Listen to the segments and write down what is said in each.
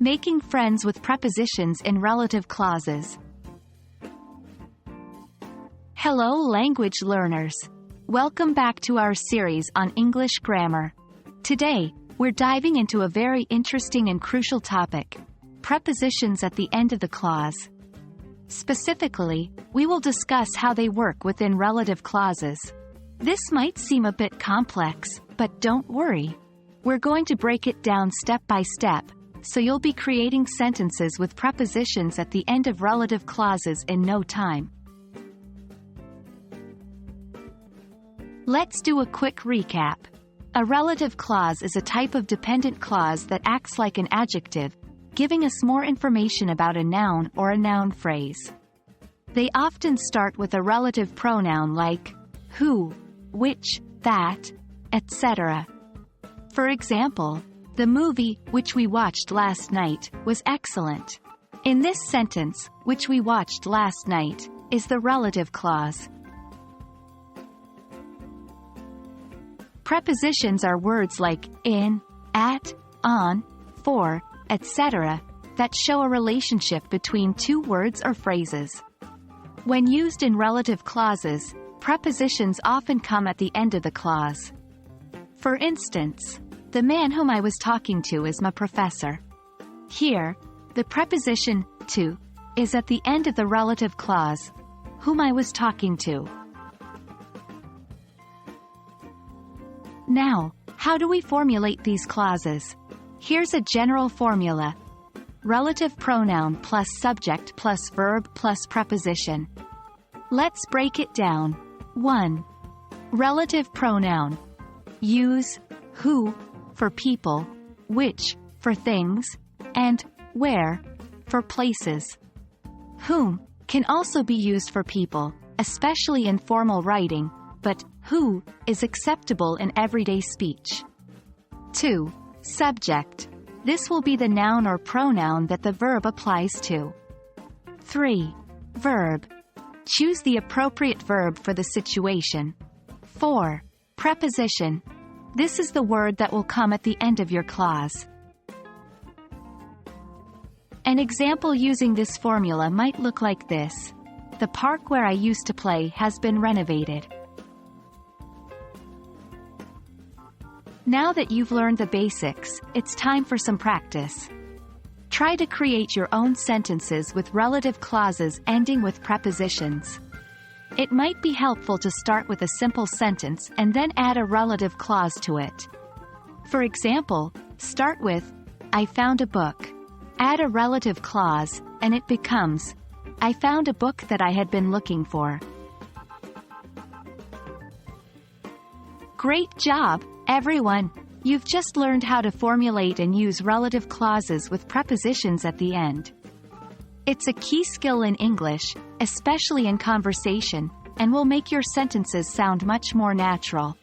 Making friends with prepositions in relative clauses. Hello language learners. Welcome back to our series on English grammar. Today, we're diving into a very interesting and crucial topic: prepositions at the end of the clause. Specifically, we will discuss how they work within relative clauses. This might seem a bit complex, but don't worry. We're going to break it down step by step, so you'll be creating sentences with prepositions at the end of relative clauses in no time. Let's do a quick recap. A relative clause is a type of dependent clause that acts like an adjective, giving us more information about a noun or a noun phrase. They often start with a relative pronoun like who, which, that, etc. For example, the movie, which we watched last night, was excellent. In this sentence, which we watched last night, is the relative clause. Prepositions are words like in, at, on, for, etc., that show a relationship between two words or phrases. When used in relative clauses, prepositions often come at the end of the clause. For instance, the man whom I was talking to is my professor. Here, the preposition to is at the end of the relative clause, whom I was talking to. Now, how do we formulate these clauses? Here's a general formula: relative pronoun plus subject plus verb plus preposition. Let's break it down. 1. Relative pronoun. Use who for people, which for things, and where for places. Whom can also be used for people, especially in formal writing, but who is acceptable in everyday speech. 2. Subject. This will be the noun or pronoun that the verb applies to. 3. Verb. Choose the appropriate verb for the situation. 4. Preposition. This is the word that will come at the end of your clause. An example using this formula might look like this: the park where I used to play has been renovated. Now that you've learned the basics, it's time for some practice. Try to create your own sentences with relative clauses ending with prepositions. It might be helpful to start with a simple sentence and then add a relative clause to it. For example, start with, I found a book. Add a relative clause, and it becomes, I found a book that I had been looking for. Great job, everyone! You've just learned how to formulate and use relative clauses with prepositions at the end. It's a key skill in English, especially in conversation, and will make your sentences sound much more natural.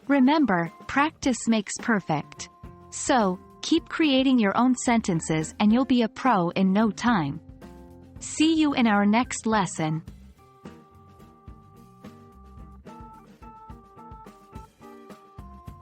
Remember, practice makes perfect. So, keep creating your own sentences and you'll be a pro in no time. See you in our next lesson.